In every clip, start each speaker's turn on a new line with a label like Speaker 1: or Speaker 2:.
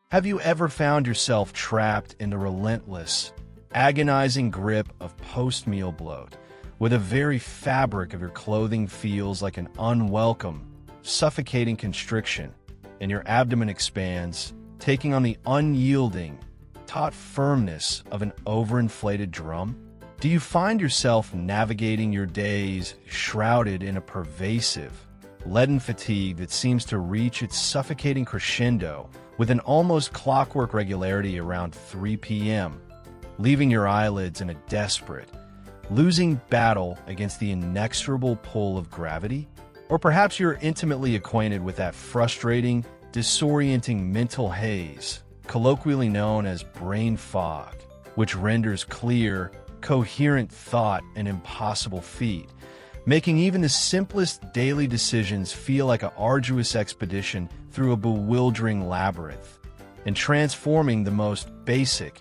Speaker 1: Have you ever found yourself trapped in the relentless, agonizing grip of post-meal bloat, where the very fabric of your clothing feels like an unwelcome, suffocating constriction, and your abdomen expands, taking on the unyielding, taut firmness of an overinflated drum? Do you find yourself navigating your days shrouded in a pervasive, leaden fatigue that seems to reach its suffocating crescendo with an almost clockwork regularity around 3 p.m., leaving your eyelids in a desperate, losing battle against the inexorable pull of gravity? Or perhaps you're intimately acquainted with that frustrating, disorienting mental haze, colloquially known as brain fog, which renders clear, coherent thought an impossible feat, making even the simplest daily decisions feel like an arduous expedition through a bewildering labyrinth, and transforming the most basic,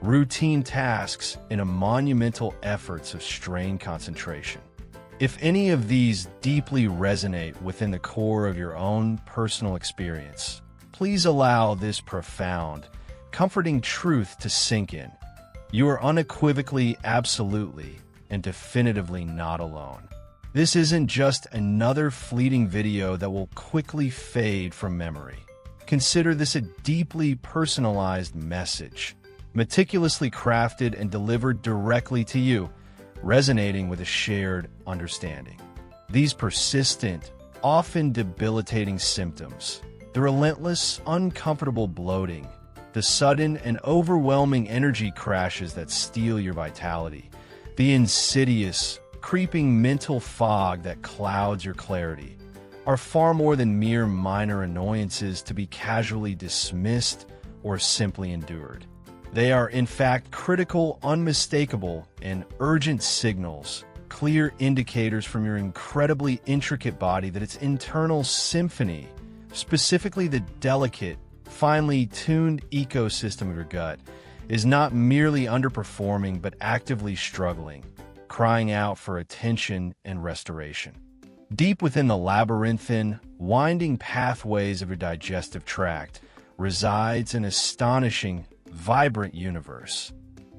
Speaker 1: routine tasks into monumental efforts of strained concentration. If any of these deeply resonate within the core of your own personal experience, please allow this profound, comforting truth to sink in. You are unequivocally, absolutely, and definitively not alone. This isn't just another fleeting video that will quickly fade from memory. Consider this a deeply personalized message, meticulously crafted and delivered directly to you, resonating with a shared understanding. These persistent, often debilitating symptoms, the relentless, uncomfortable bloating, the sudden and overwhelming energy crashes that steal your vitality, the insidious, creeping mental fog that clouds your clarity, are far more than mere minor annoyances to be casually dismissed or simply endured. They are, in fact, critical, unmistakable, and urgent signals, clear indicators from your incredibly intricate body that its internal symphony, specifically the delicate, finely tuned ecosystem of your gut, is not merely underperforming but actively struggling, crying out for attention and restoration. Deep within the labyrinthine, winding pathways of your digestive tract resides an astonishing, vibrant universe.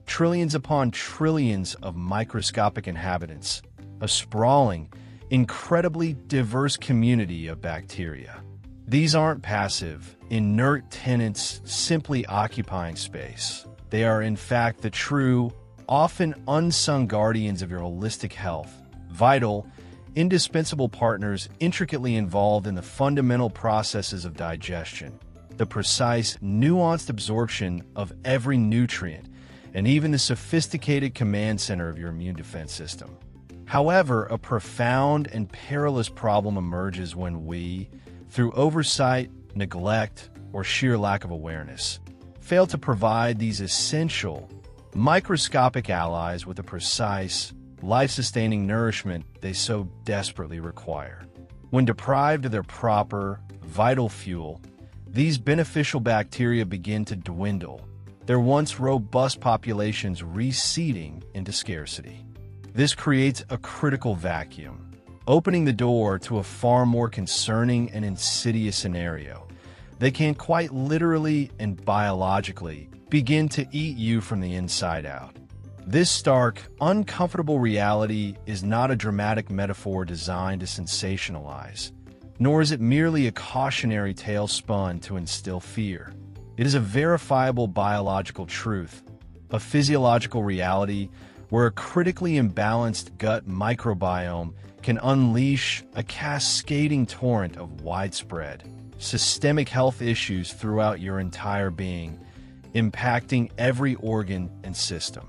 Speaker 1: Trillions upon trillions of microscopic inhabitants, a sprawling, incredibly diverse community of bacteria. These aren't passive, inert tenants simply occupying space. They are, in fact, the true, often unsung guardians of your holistic health, vital, indispensable partners intricately involved in the fundamental processes of digestion, the precise, nuanced absorption of every nutrient, and even the sophisticated command center of your immune defense system. However, a profound and perilous problem emerges when we, through oversight, neglect, or sheer lack of awareness, fail to provide these essential, microscopic allies with the precise, life-sustaining nourishment they so desperately require. When deprived of their proper, vital fuel, these beneficial bacteria begin to dwindle, their once robust populations receding into scarcity. This creates a critical vacuum, opening the door to a far more concerning and insidious scenario. They can quite literally and biologically begin to eat you from the inside out. This stark, uncomfortable reality is not a dramatic metaphor designed to sensationalize, nor is it merely a cautionary tale spun to instill fear. It is a verifiable biological truth, a physiological reality where a critically imbalanced gut microbiome can unleash a cascading torrent of widespread, systemic health issues throughout your entire being, impacting every organ and system.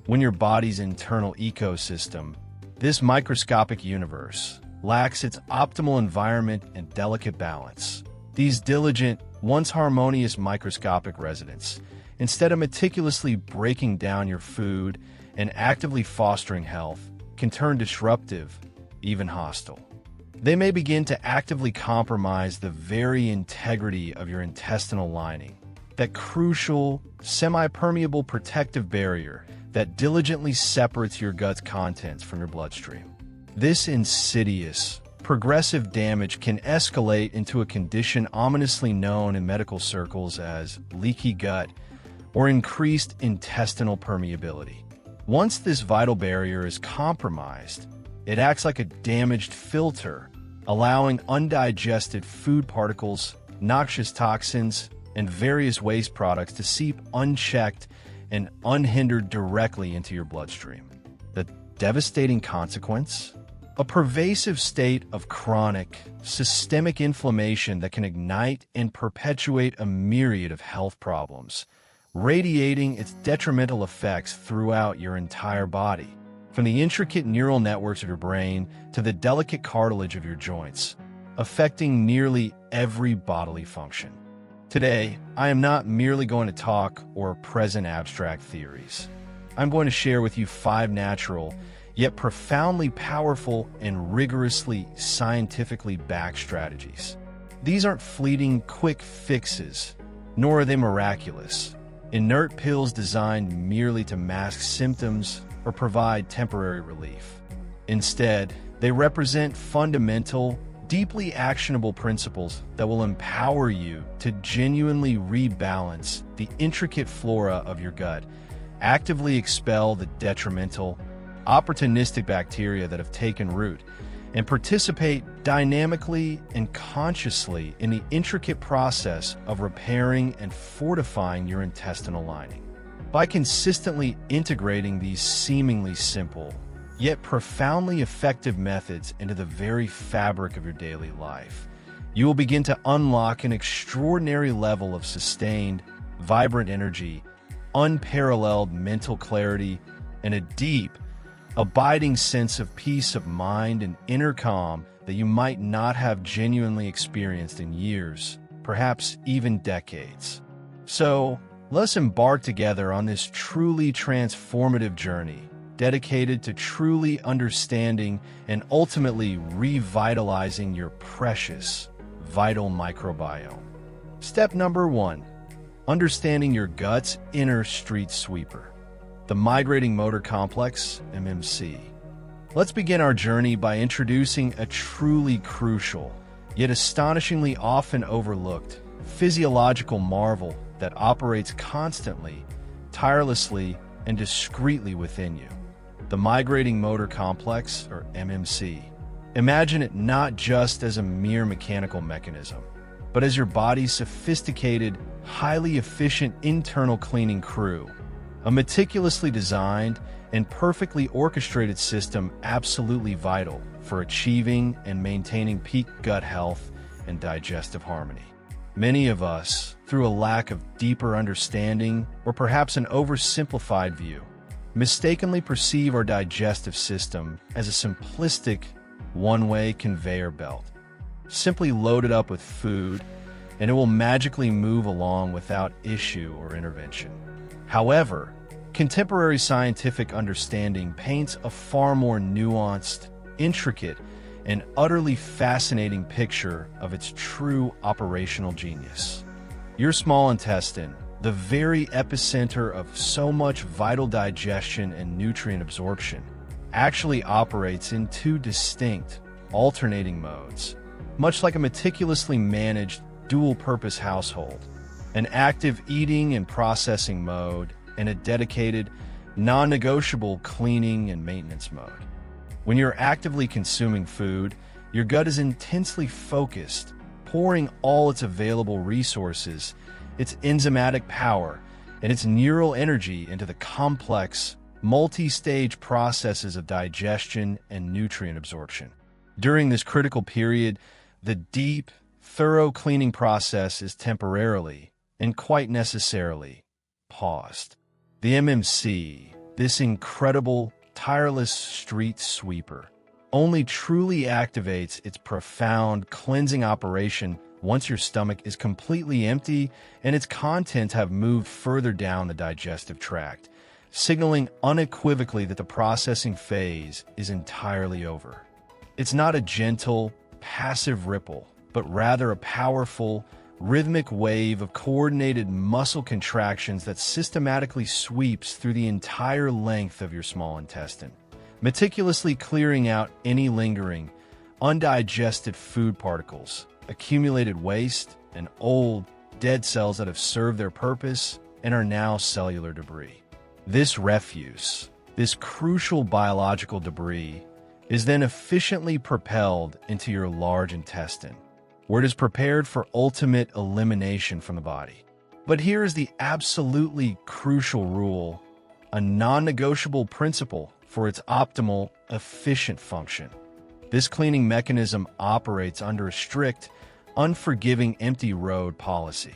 Speaker 1: When your body's internal ecosystem, this microscopic universe, lacks its optimal environment and delicate balance, these diligent, once harmonious microscopic residents, instead of meticulously breaking down your food and actively fostering health, can turn disruptive, even hostile. They may begin to actively compromise the very integrity of your intestinal lining, that crucial, semi-permeable protective barrier that diligently separates your gut's contents from your bloodstream. This insidious, progressive damage can escalate into a condition ominously known in medical circles as leaky gut or increased intestinal permeability. Once this vital barrier is compromised, it acts like a damaged filter, allowing undigested food particles, noxious toxins, and various waste products to seep unchecked and unhindered directly into your bloodstream. The devastating consequence? A pervasive state of chronic, systemic inflammation that can ignite and perpetuate a myriad of health problems, radiating its detrimental effects throughout your entire body, from the intricate neural networks of your brain to the delicate cartilage of your joints, affecting nearly every bodily function. Today, I am not merely going to talk or present abstract theories. I'm going to share with you 5 natural, yet profoundly powerful and rigorously scientifically backed strategies. These aren't fleeting quick fixes, nor are they miraculous, inert pills designed merely to mask symptoms or provide temporary relief. Instead, they represent fundamental, deeply actionable principles that will empower you to genuinely rebalance the intricate flora of your gut, actively expel the detrimental, opportunistic bacteria that have taken root, and participate dynamically and consciously in the intricate process of repairing and fortifying your intestinal lining. By consistently integrating these seemingly simple, yet profoundly effective methods into the very fabric of your daily life, you will begin to unlock an extraordinary level of sustained, vibrant energy, unparalleled mental clarity, and a deep, abiding sense of peace of mind and inner calm that you might not have genuinely experienced in years, perhaps even decades. So, let's embark together on this truly transformative journey, dedicated to truly understanding and ultimately revitalizing your precious, vital microbiome. Step number 1, understanding your gut's inner street sweeper, the migrating motor complex, MMC. Let's begin our journey by introducing a truly crucial, yet astonishingly often overlooked, physiological marvel that operates constantly, tirelessly, and discreetly within you. The migrating motor complex, or MMC. Imagine it not just as a mere mechanical mechanism, but as your body's sophisticated, highly efficient internal cleaning crew, a meticulously designed and perfectly orchestrated system absolutely vital for achieving and maintaining peak gut health and digestive harmony. Many of us, through a lack of deeper understanding or perhaps an oversimplified view, mistakenly perceive our digestive system as a simplistic, one-way conveyor belt. Simply load it up with food, and it will magically move along without issue or intervention. However, contemporary scientific understanding paints a far more nuanced, intricate, and utterly fascinating picture of its true operational genius. Your small intestine, the very epicenter of so much vital digestion and nutrient absorption, actually operates in 2 distinct, alternating modes, much like a meticulously managed, dual-purpose household: an active eating and processing mode, and a dedicated, non-negotiable cleaning and maintenance mode. When you're actively consuming food, your gut is intensely focused, pouring all its available resources, its enzymatic power, and its neural energy into the complex, multi-stage processes of digestion and nutrient absorption. During this critical period, the deep, thorough cleaning process is temporarily, and quite necessarily, paused. The MMC, this incredible, tireless street sweeper, only truly activates its profound cleansing operation once your stomach is completely empty and its contents have moved further down the digestive tract, signaling unequivocally that the processing phase is entirely over. It's not a gentle, passive ripple, but rather a powerful, rhythmic wave of coordinated muscle contractions that systematically sweeps through the entire length of your small intestine, meticulously clearing out any lingering, undigested food particles, accumulated waste, and old, dead cells that have served their purpose and are now cellular debris. This refuse, this crucial biological debris, is then efficiently propelled into your large intestine, where it is prepared for ultimate elimination from the body. But here is the absolutely crucial rule, a non-negotiable principle for its optimal, efficient function. This cleaning mechanism operates under a strict, unforgiving empty road policy.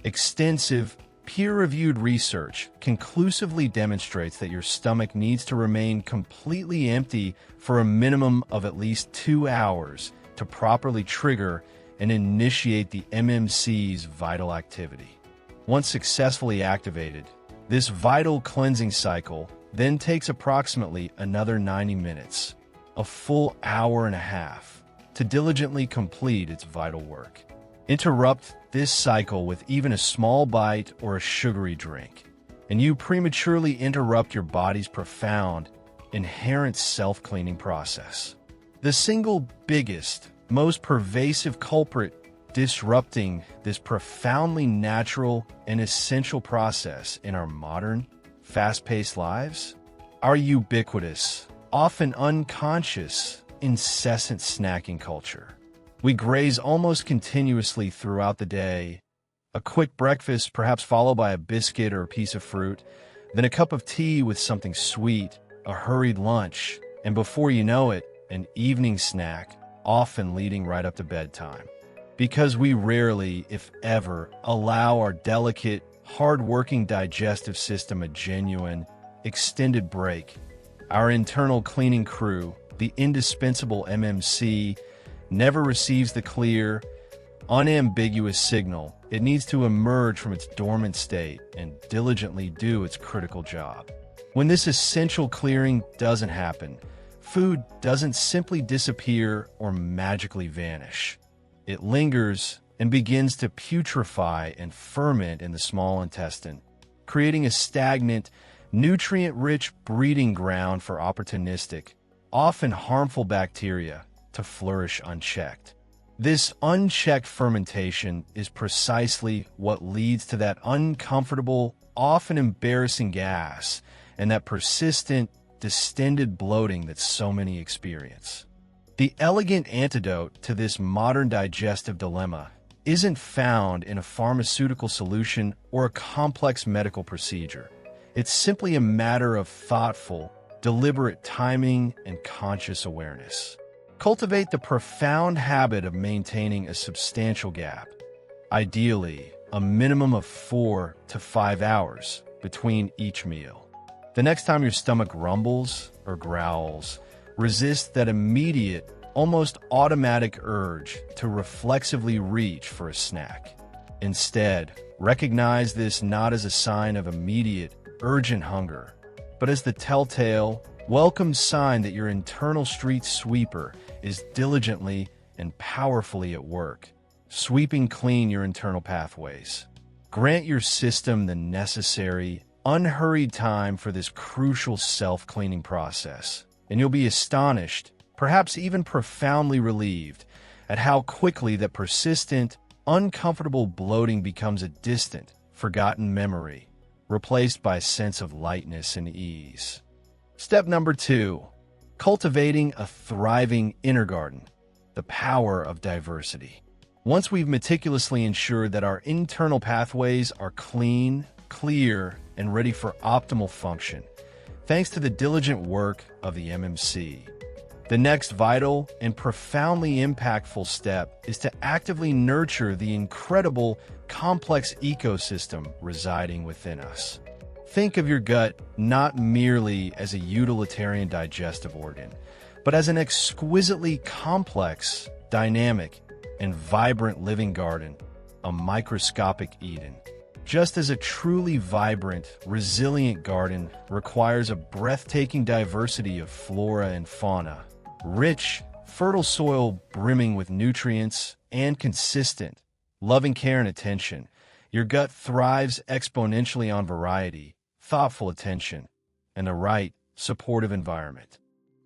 Speaker 1: Extensive, peer-reviewed research conclusively demonstrates that your stomach needs to remain completely empty for a minimum of at least 2 hours to properly trigger and initiate the MMC's vital activity. Once successfully activated, this vital cleansing cycle then takes approximately another 90 minutes, a full hour and a half, to diligently complete its vital work. Interrupt this cycle with even a small bite or a sugary drink, and you prematurely interrupt your body's profound, inherent self-cleaning process. The single biggest, most pervasive culprit disrupting this profoundly natural and essential process in our modern, fast-paced lives? Our ubiquitous, often unconscious, incessant snacking culture. We graze almost continuously throughout the day. A quick breakfast, perhaps followed by a biscuit or a piece of fruit, then a cup of tea with something sweet, a hurried lunch, and before you know it, an evening snack, often leading right up to bedtime. Because we rarely, if ever, allow our delicate, hard-working digestive system a genuine, extended break, our internal cleaning crew, the indispensable MMC, never receives the clear, unambiguous signal it needs to emerge from its dormant state and diligently do its critical job. When this essential clearing doesn't happen, food doesn't simply disappear or magically vanish. It lingers and begins to putrefy and ferment in the small intestine, creating a stagnant, nutrient-rich breeding ground for opportunistic, often harmful bacteria to flourish unchecked. This unchecked fermentation is precisely what leads to that uncomfortable, often embarrassing gas and that persistent, distended bloating that so many experience. The elegant antidote to this modern digestive dilemma isn't found in a pharmaceutical solution or a complex medical procedure. It's simply a matter of thoughtful, deliberate timing and conscious awareness. Cultivate the profound habit of maintaining a substantial gap, ideally a minimum of 4 to 5 hours between each meal. The next time your stomach rumbles or growls, resist that immediate, almost automatic urge to reflexively reach for a snack. Instead, recognize this not as a sign of immediate, urgent hunger, but as the telltale, welcome sign that your internal street sweeper is diligently and powerfully at work, sweeping clean your internal pathways. Grant your system the necessary, unhurried time for this crucial self-cleaning process, and you'll be astonished, perhaps even profoundly relieved, at how quickly that persistent, uncomfortable bloating becomes a distant, forgotten memory, replaced by a sense of lightness and ease. Step number 2, cultivating a thriving inner garden, the power of diversity. Once we've meticulously ensured that our internal pathways are clean, clear, and ready for optimal function, thanks to the diligent work of the MMC, the next vital and profoundly impactful step is to actively nurture the incredible, complex ecosystem residing within us. Think of your gut not merely as a utilitarian digestive organ, but as an exquisitely complex, dynamic, and vibrant living garden, a microscopic Eden. Just as a truly vibrant, resilient garden requires a breathtaking diversity of flora and fauna, rich, fertile soil brimming with nutrients, and consistent, loving care and attention, your gut thrives exponentially on variety, thoughtful attention, and the right, supportive environment.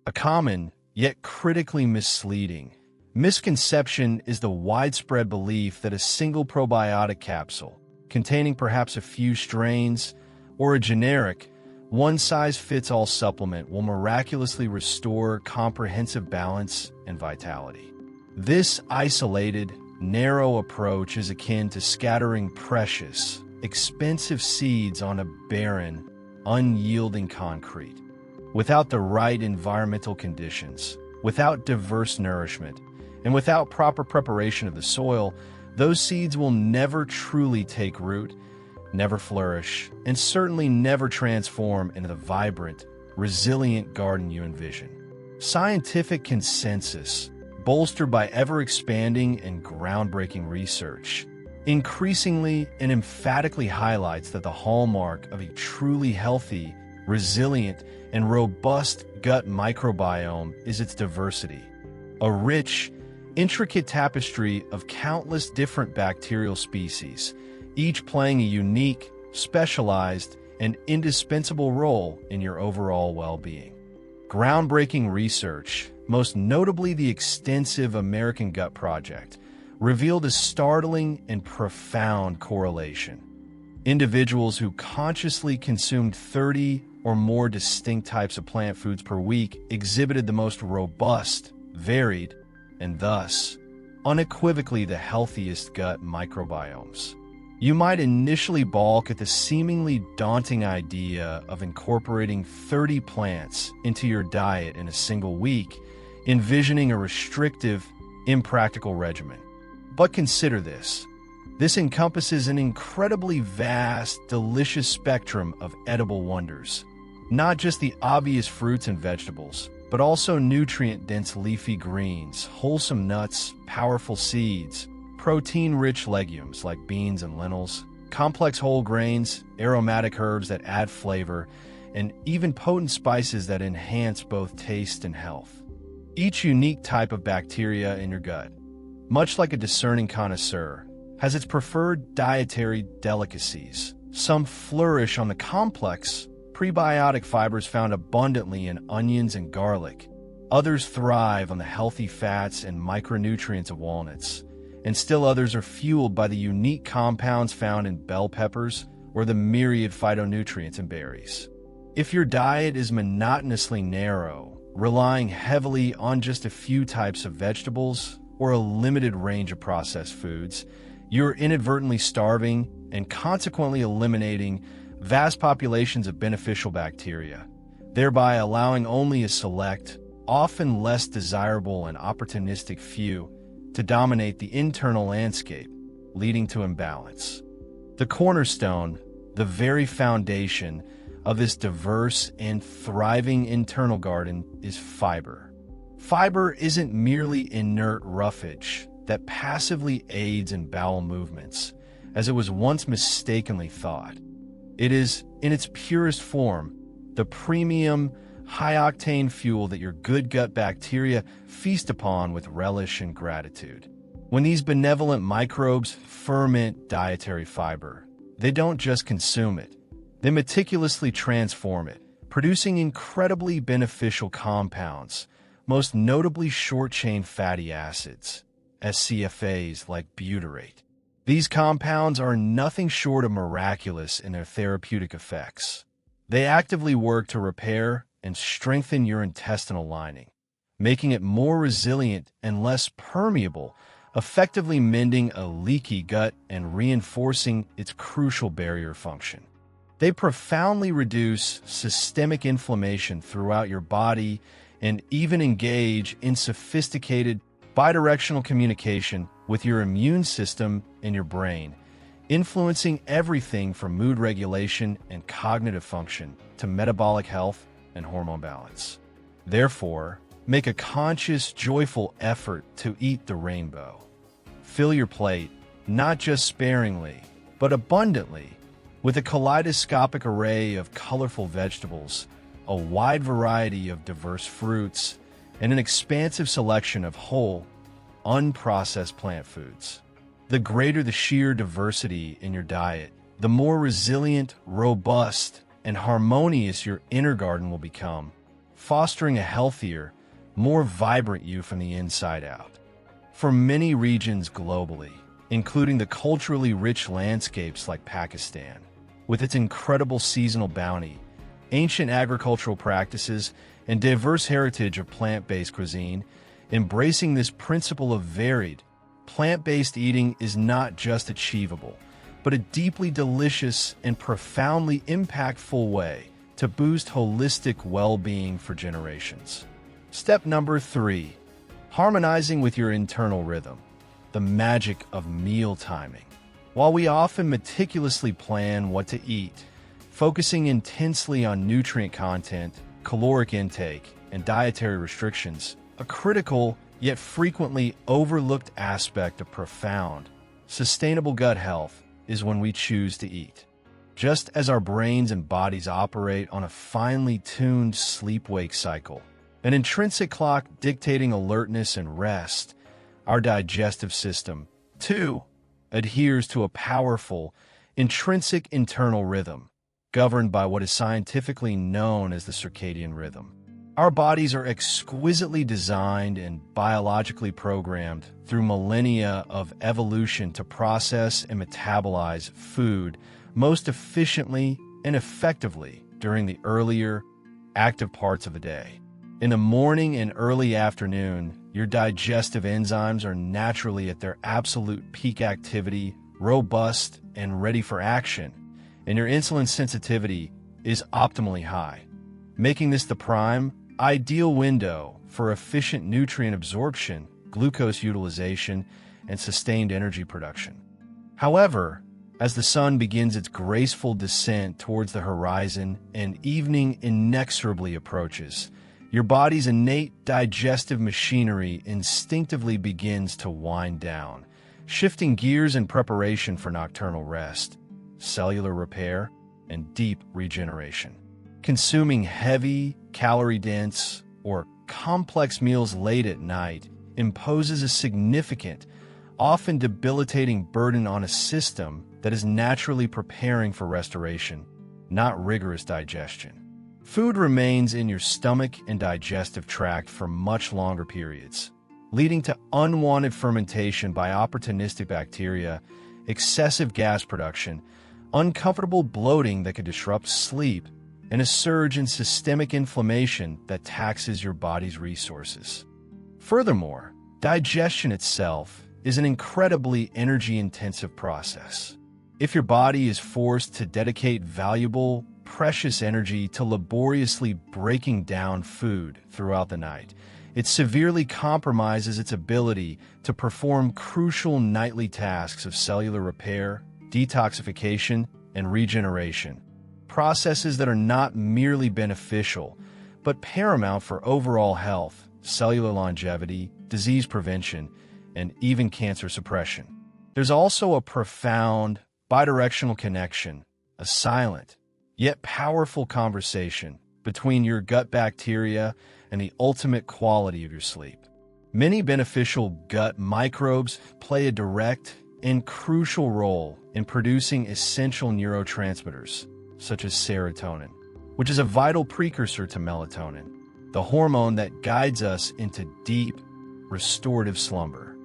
Speaker 1: A common, yet critically misleading, Misconception is the widespread belief that a single probiotic capsule, containing perhaps a few strains, or a generic, one-size-fits-all supplement will miraculously restore comprehensive balance and vitality. This isolated, narrow approach is akin to scattering precious, expensive seeds on a barren, unyielding concrete. Without the right environmental conditions, without diverse nourishment, and without proper preparation of the soil, those seeds will never truly take root, never flourish, and certainly never transform into the vibrant, resilient garden you envision. Scientific consensus, bolstered by ever-expanding and groundbreaking research, increasingly and emphatically highlights that the hallmark of a truly healthy, resilient, and robust gut microbiome is its diversity. A rich, intricate tapestry of countless different bacterial species, each playing a unique, specialized, and indispensable role in your overall well-being. Groundbreaking research, most notably the extensive American Gut Project, revealed a startling and profound correlation. Individuals who consciously consumed 30 or more distinct types of plant foods per week exhibited the most robust, varied, and thus unequivocally the healthiest gut microbiomes. You might initially balk at the seemingly daunting idea of incorporating 30 plants into your diet in a single week, envisioning a restrictive, impractical regimen. But consider this. This encompasses an incredibly vast, delicious spectrum of edible wonders. Not just the obvious fruits and vegetables, but also nutrient-dense leafy greens, wholesome nuts, powerful seeds, protein-rich legumes like beans and lentils, complex whole grains, aromatic herbs that add flavor, and even potent spices that enhance both taste and health. Each unique type of bacteria in your gut, much like a discerning connoisseur, has its preferred dietary delicacies. Some flourish on the complex, prebiotic fibers found abundantly in onions and garlic. Others thrive on the healthy fats and micronutrients of walnuts. And still others are fueled by the unique compounds found in bell peppers or the myriad phytonutrients in berries. If your diet is monotonously narrow, relying heavily on just a few types of vegetables or a limited range of processed foods, you're inadvertently starving and consequently eliminating vast populations of beneficial bacteria, thereby allowing only a select, often less desirable and opportunistic few to dominate the internal landscape, leading to imbalance. The cornerstone, the very foundation of this diverse and thriving internal garden is fiber. Fiber isn't merely inert roughage that passively aids in bowel movements, as it was once mistakenly thought. It is, in its purest form, the premium, high-octane fuel that your good gut bacteria feast upon with relish and gratitude. When these benevolent microbes ferment dietary fiber, they don't just consume it. They meticulously transform it, producing incredibly beneficial compounds, most notably short-chain fatty acids, SCFAs like butyrate. These compounds are nothing short of miraculous in their therapeutic effects. They actively work to repair and strengthen your intestinal lining, making it more resilient and less permeable, effectively mending a leaky gut and reinforcing its crucial barrier function. They profoundly reduce systemic inflammation throughout your body and even engage in sophisticated bidirectional communication with your immune system and your brain, influencing everything from mood regulation and cognitive function to metabolic health and hormone balance. Therefore, make a conscious, joyful effort to eat the rainbow. Fill your plate, not just sparingly, but abundantly, with a kaleidoscopic array of colorful vegetables, a wide variety of diverse fruits, and an expansive selection of whole, unprocessed plant foods. The greater the sheer diversity in your diet, the more resilient, robust, and harmonious your inner garden will become, fostering a healthier, more vibrant you from the inside out. For many regions globally, including the culturally rich landscapes like Pakistan, with its incredible seasonal bounty, ancient agricultural practices, and diverse heritage of plant-based cuisine, embracing this principle of varied, plant-based eating is not just achievable, but a deeply delicious and profoundly impactful way to boost holistic well-being for generations. Step number 3. Harmonizing with your internal rhythm. The magic of meal timing. While we often meticulously plan what to eat, focusing intensely on nutrient content, caloric intake, and dietary restrictions, a critical yet frequently overlooked aspect of profound, sustainable gut health is when we choose to eat. Just as our brains and bodies operate on a finely tuned sleep-wake cycle, an intrinsic clock dictating alertness and rest, our digestive system, too, adheres to a powerful, intrinsic internal rhythm, governed by what is scientifically known as the circadian rhythm. Our bodies are exquisitely designed and biologically programmed through millennia of evolution to process and metabolize food most efficiently and effectively during the earlier, active parts of the day. In the morning and early afternoon, your digestive enzymes are naturally at their absolute peak activity, robust and ready for action, and your insulin sensitivity is optimally high, making this the prime, ideal window for efficient nutrient absorption, glucose utilization, and sustained energy production. However, as the sun begins its graceful descent towards the horizon and evening inexorably approaches, your body's innate digestive machinery instinctively begins to wind down, shifting gears in preparation for nocturnal rest, cellular repair, and deep regeneration. Consuming heavy, calorie-dense, or complex meals late at night imposes a significant, often debilitating burden on a system that is naturally preparing for restoration, not rigorous digestion. Food remains in your stomach and digestive tract for much longer periods, leading to unwanted fermentation by opportunistic bacteria, excessive gas production, uncomfortable bloating that could disrupt sleep, and a surge in systemic inflammation that taxes your body's resources. Furthermore, digestion itself is an incredibly energy-intensive process. If your body is forced to dedicate valuable, precious energy to laboriously breaking down food throughout the night, it severely compromises its ability to perform crucial nightly tasks of cellular repair, detoxification, and regeneration, processes that are not merely beneficial, but paramount for overall health, cellular longevity, disease prevention, and even cancer suppression. There's also a profound, bidirectional connection, a silent, yet powerful conversation between your gut bacteria and the ultimate quality of your sleep. Many beneficial gut microbes play a direct and crucial role in producing essential neurotransmitters, such as serotonin, which is a vital precursor to melatonin, the hormone that guides us into deep, restorative slumber.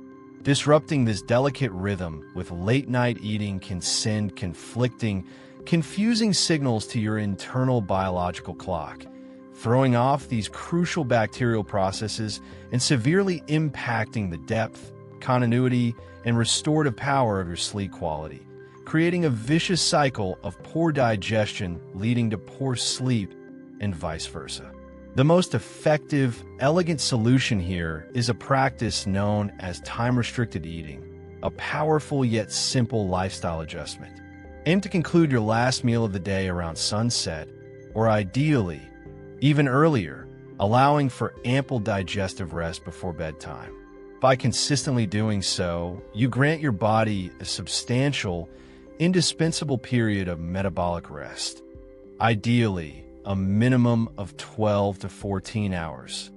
Speaker 1: Disrupting this delicate rhythm with late-night eating can send conflicting, confusing signals to your internal biological clock, throwing off these crucial bacterial processes and severely impacting the depth, continuity, and restorative power of your sleep quality, creating a vicious cycle of poor digestion leading to poor sleep and vice versa. The most effective, elegant solution here is a practice known as time-restricted eating, a powerful yet simple lifestyle adjustment. Aim to conclude your last meal of the day around sunset, or ideally, even earlier, allowing for ample digestive rest before bedtime. By consistently doing so, you grant your body a substantial, indispensable period of metabolic rest, ideally a minimum of 12 to 14 hours.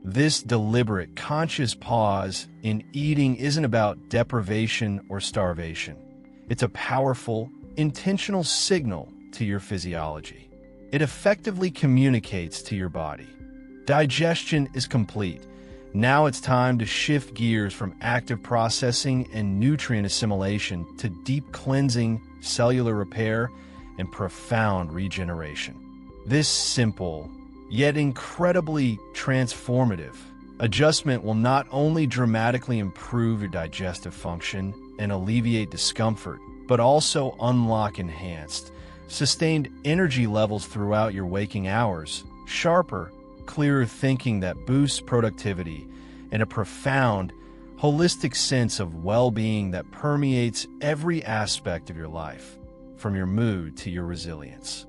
Speaker 1: This deliberate, conscious pause in eating isn't about deprivation or starvation. It's a powerful, intentional signal to your physiology. It effectively communicates to your body: digestion is complete. Now it's time to shift gears from active processing and nutrient assimilation to deep cleansing, cellular repair, and profound regeneration. This simple, yet incredibly transformative adjustment will not only dramatically improve your digestive function and alleviate discomfort, but also unlock enhanced, sustained energy levels throughout your waking hours, sharper, clearer thinking that boosts productivity, and a profound, holistic sense of well-being that permeates every aspect of your life, from your mood to your resilience.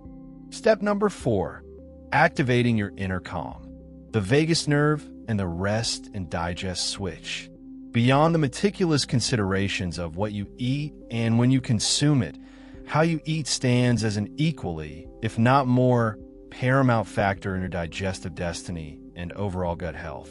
Speaker 1: Step number 4, activating your inner calm, the vagus nerve and the rest and digest switch. Beyond the meticulous considerations of what you eat and when you consume it, how you eat stands as an equally, if not more, paramount factor in your digestive destiny and overall gut health.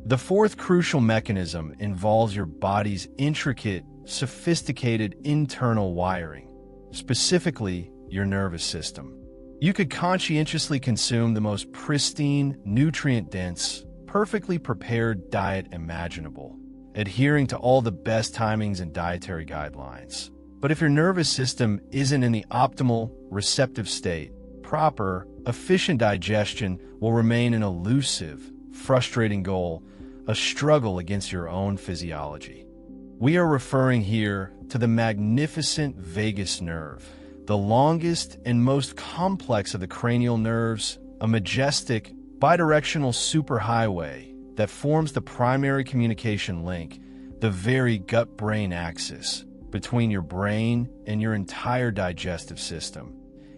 Speaker 1: The fourth crucial mechanism involves your body's intricate, sophisticated internal wiring, specifically your nervous system. You could conscientiously consume the most pristine, nutrient-dense, perfectly prepared diet imaginable, adhering to all the best timings and dietary guidelines. But if your nervous system isn't in the optimal, receptive state, proper, efficient digestion will remain an elusive, frustrating goal, a struggle against your own physiology. We are referring here to the magnificent vagus nerve, the longest and most complex of the cranial nerves, a majestic, bidirectional superhighway that forms the primary communication link, the very gut-brain axis, between your brain and your entire digestive system,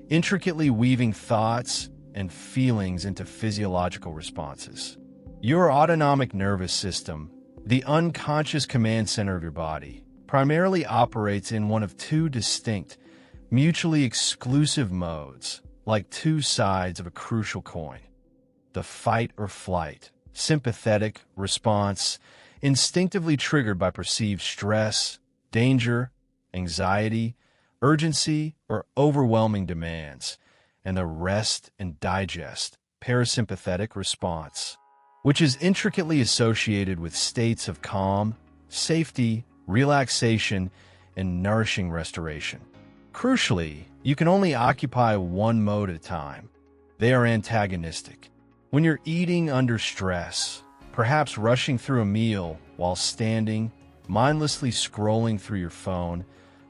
Speaker 1: intricately weaving thoughts and feelings into physiological responses. Your autonomic nervous system, the unconscious command center of your body, primarily operates in one of two distinct, mutually exclusive modes, like two sides of a crucial coin. The fight or flight, sympathetic response, instinctively triggered by perceived stress, danger, anxiety, urgency, or overwhelming demands, and the rest and digest, parasympathetic response, which is intricately associated with states of calm, safety, relaxation, and nourishing restoration. Crucially, you can only occupy one mode at a time. They are antagonistic. When you're eating under stress, perhaps rushing through a meal while standing, mindlessly scrolling through your phone,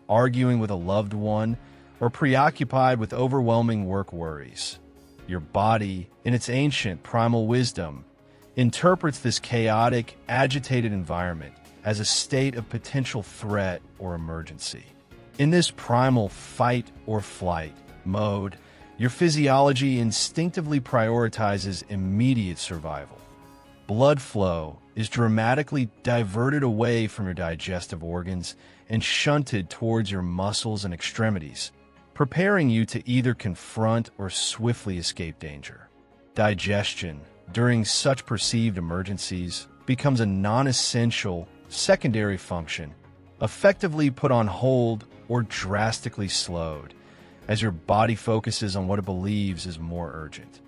Speaker 1: arguing with a loved one, or preoccupied with overwhelming work worries, your body, in its ancient primal wisdom, interprets this chaotic, agitated environment as a state of potential threat or emergency. In this primal fight or flight mode, your physiology instinctively prioritizes immediate survival. Blood flow is dramatically diverted away from your digestive organs and shunted towards your muscles and extremities, preparing you to either confront or swiftly escape danger. Digestion, during such perceived emergencies, becomes a non-essential, secondary function, effectively put on hold or drastically slowed, as your body focuses on what it believes is more urgent.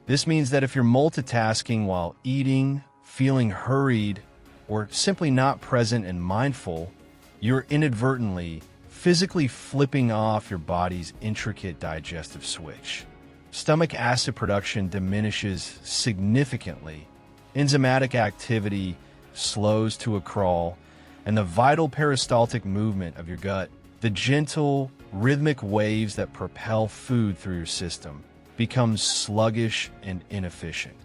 Speaker 1: This means that if you're multitasking while eating, feeling hurried, or simply not present and mindful, you're inadvertently, physically flipping off your body's intricate digestive switch. Stomach acid production diminishes significantly, enzymatic activity slows to a crawl, and the vital peristaltic movement of your gut, the gentle, rhythmic waves that propel food through your system, becomes sluggish and inefficient.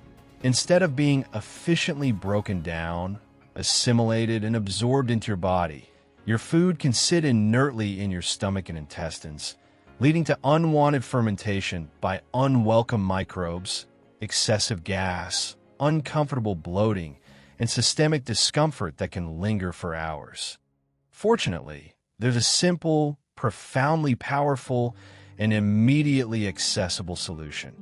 Speaker 1: Instead of being efficiently broken down, assimilated, and absorbed into your body, your food can sit inertly in your stomach and intestines, leading to unwanted fermentation by unwelcome microbes, excessive gas, uncomfortable bloating, and systemic discomfort that can linger for hours. Fortunately, there's a simple, profoundly powerful, and immediately accessible solution.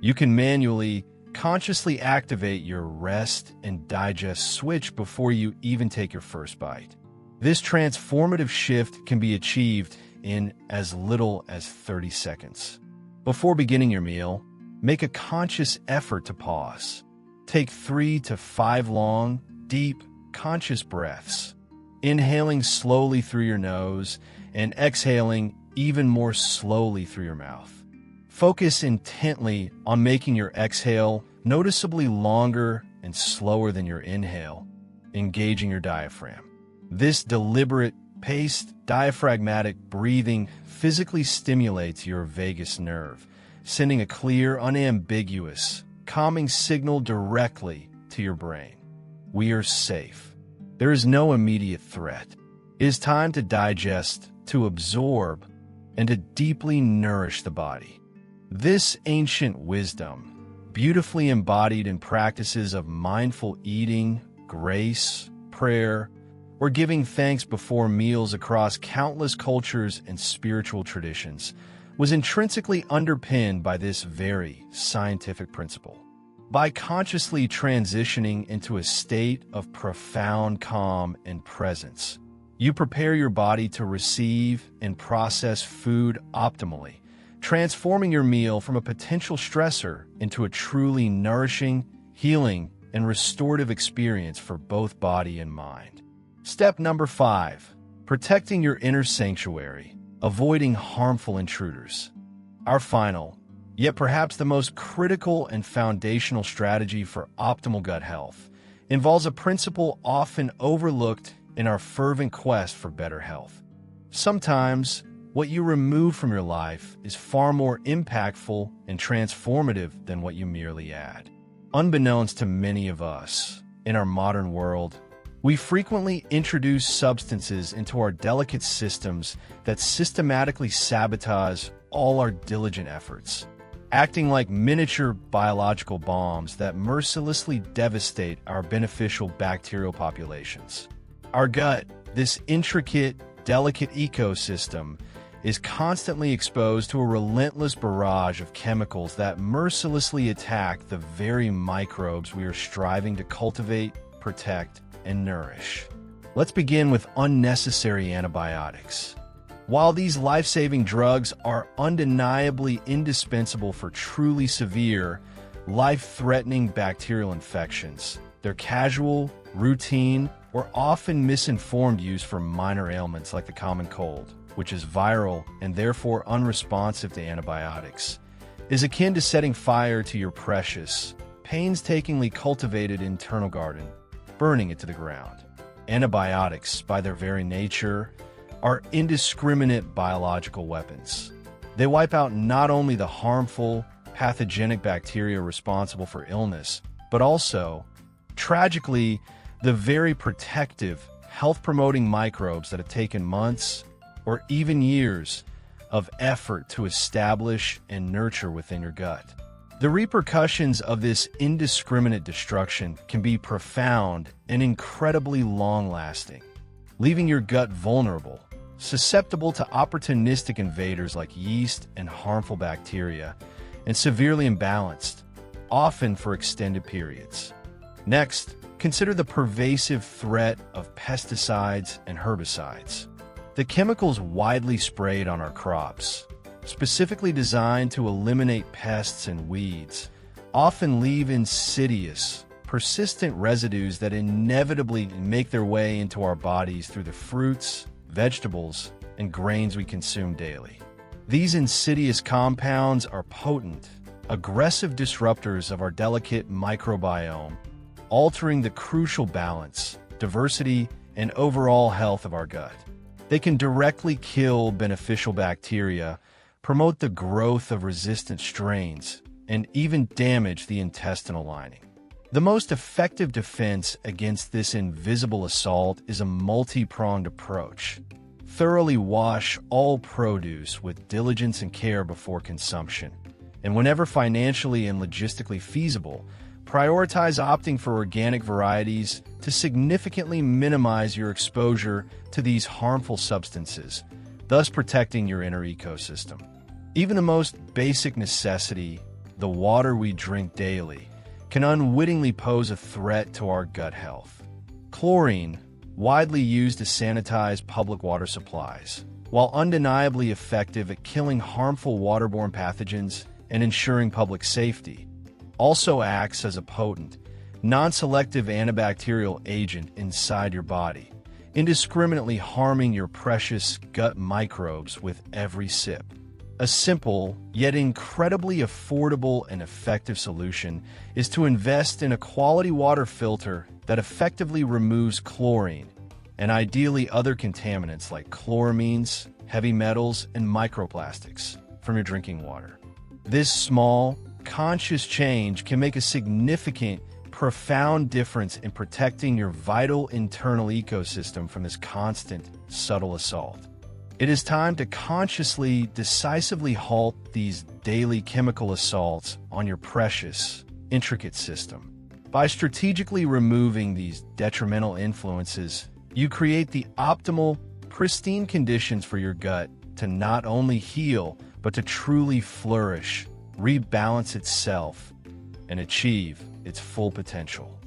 Speaker 1: You can manually, consciously activate your rest and digest switch before you even take your first bite. This transformative shift can be achieved in as little as 30 seconds. Before beginning your meal, make a conscious effort to pause. Take 3 to 5 long, deep, conscious breaths, inhaling slowly through your nose and exhaling even more slowly through your mouth. Focus intently on making your exhale noticeably longer and slower than your inhale, engaging your diaphragm. This deliberate, paced, diaphragmatic breathing physically stimulates your vagus nerve, sending a clear, unambiguous, calming signal directly to your brain. We are safe. There is no immediate threat. It is time to digest, to absorb, and to deeply nourish the body. This ancient wisdom, beautifully embodied in practices of mindful eating, grace, prayer, or giving thanks before meals across countless cultures and spiritual traditions, was intrinsically underpinned by this very scientific principle. By consciously transitioning into a state of profound calm and presence, you prepare your body to receive and process food optimally, transforming your meal from a potential stressor into a truly nourishing, healing, and restorative experience for both body and mind. Step number 5. Protecting your inner sanctuary, avoiding harmful intruders. Our final, yet perhaps the most critical and foundational strategy for optimal gut health, involves a principle often overlooked in our fervent quest for better health. Sometimes, what you remove from your life is far more impactful and transformative than what you merely add. Unbeknownst to many of us, in our modern world, we frequently introduce substances into our delicate systems that systematically sabotage all our diligent efforts, acting like miniature biological bombs that mercilessly devastate our beneficial bacterial populations. Our gut, this intricate, delicate ecosystem, is constantly exposed to a relentless barrage of chemicals that mercilessly attack the very microbes we are striving to cultivate, protect, and nourish. Let's begin with unnecessary antibiotics. While these life-saving drugs are undeniably indispensable for truly severe, life-threatening bacterial infections, their casual, routine, or often misinformed use for minor ailments like the common cold, which is viral and therefore unresponsive to antibiotics, is akin to setting fire to your precious, painstakingly cultivated internal garden, burning it to the ground. Antibiotics, by their very nature, are indiscriminate biological weapons. They wipe out not only the harmful, pathogenic bacteria responsible for illness, but also, tragically, the very protective, health-promoting microbes that have taken months or even years of effort to establish and nurture within your gut. The repercussions of this indiscriminate destruction can be profound and incredibly long-lasting, leaving your gut vulnerable, susceptible to opportunistic invaders like yeast and harmful bacteria, and severely imbalanced, often for extended periods. Next, consider the pervasive threat of pesticides and herbicides. The chemicals widely sprayed on our crops, specifically designed to eliminate pests and weeds, often leave insidious, persistent residues that inevitably make their way into our bodies through the fruits, vegetables, and grains we consume daily. These insidious compounds are potent, aggressive disruptors of our delicate microbiome, altering the crucial balance, diversity, and overall health of our gut. They can directly kill beneficial bacteria, promote the growth of resistant strains, and even damage the intestinal lining. The most effective defense against this invisible assault is a multi-pronged approach. Thoroughly wash all produce with diligence and care before consumption, and whenever financially and logistically feasible, prioritize opting for organic varieties to significantly minimize your exposure to these harmful substances, thus protecting your inner ecosystem. Even the most basic necessity, the water we drink daily, can unwittingly pose a threat to our gut health. Chlorine, widely used to sanitize public water supplies, while undeniably effective at killing harmful waterborne pathogens and ensuring public safety, also acts as a potent, non-selective antibacterial agent inside your body, indiscriminately harming your precious gut microbes with every sip. A simple, yet incredibly affordable and effective solution is to invest in a quality water filter that effectively removes chlorine, and ideally other contaminants like chloramines, heavy metals, and microplastics from your drinking water. This small, conscious change can make a significant, profound difference in protecting your vital internal ecosystem from this constant, subtle assault. It is time to consciously, decisively halt these daily chemical assaults on your precious, intricate system. By strategically removing these detrimental influences, you create the optimal, pristine conditions for your gut to not only heal, but to truly flourish, rebalance itself, and achieve its full potential.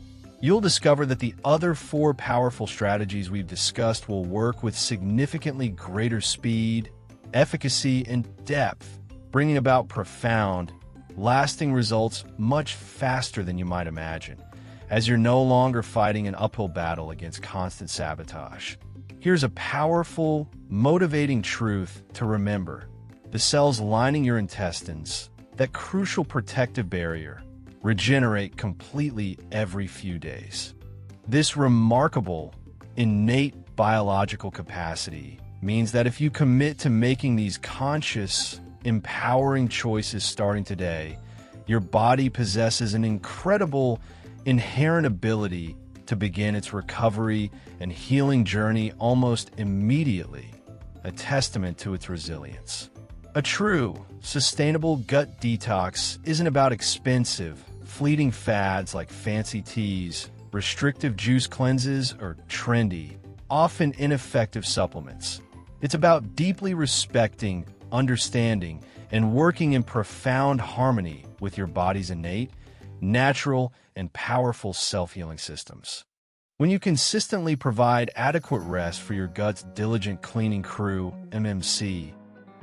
Speaker 1: You'll discover that the other 4 powerful strategies we've discussed will work with significantly greater speed, efficacy, and depth, bringing about profound, lasting results much faster than you might imagine, as you're no longer fighting an uphill battle against constant sabotage. Here's a powerful, motivating truth to remember. The cells lining your intestines, that crucial protective barrier, regenerate completely every few days. This remarkable, innate biological capacity means that if you commit to making these conscious, empowering choices starting today, your body possesses an incredible, inherent ability to begin its recovery and healing journey almost immediately, a testament to its resilience. A true, sustainable gut detox isn't about expensive, fleeting fads like fancy teas, restrictive juice cleanses, or trendy, often ineffective supplements. It's about deeply respecting, understanding, and working in profound harmony with your body's innate, natural, and powerful self-healing systems. When you consistently provide adequate rest for your gut's diligent cleaning crew, MMC,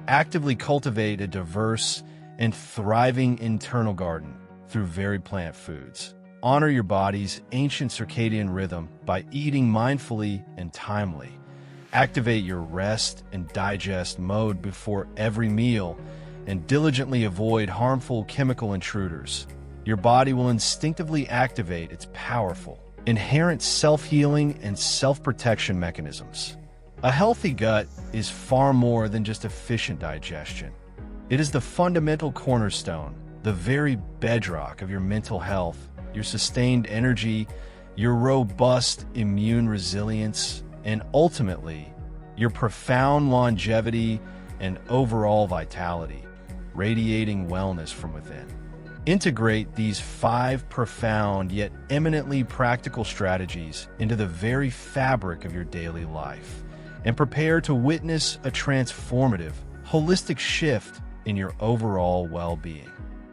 Speaker 1: actively cultivate a diverse and thriving internal garden through varied plant foods, honor your body's ancient circadian rhythm by eating mindfully and timely, activate your rest and digest mode before every meal, and diligently avoid harmful chemical intruders, your body will instinctively activate its powerful, inherent self-healing and self-protection mechanisms. A healthy gut is far more than just efficient digestion. It is the fundamental cornerstone, the very bedrock of your mental health, your sustained energy, your robust immune resilience, and ultimately, your profound longevity and overall vitality, radiating wellness from within. Integrate these 5 profound yet eminently practical strategies into the very fabric of your daily life, and prepare to witness a transformative, holistic shift in your overall well-being.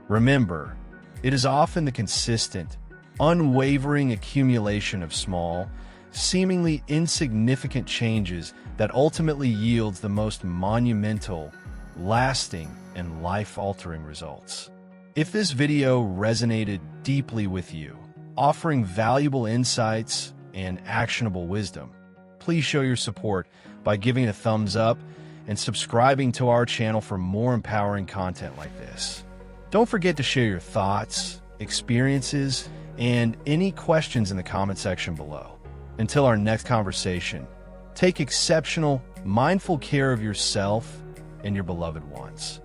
Speaker 1: Remember, it is often the consistent, unwavering accumulation of small, seemingly insignificant changes that ultimately yields the most monumental, lasting, and life-altering results. If this video resonated deeply with you, offering valuable insights and actionable wisdom, please show your support by giving it a thumbs up and subscribing to our channel for more empowering content like this. Don't forget to share your thoughts, experiences, and any questions in the comment section below. Until our next conversation, take exceptional, mindful care of yourself and your beloved ones.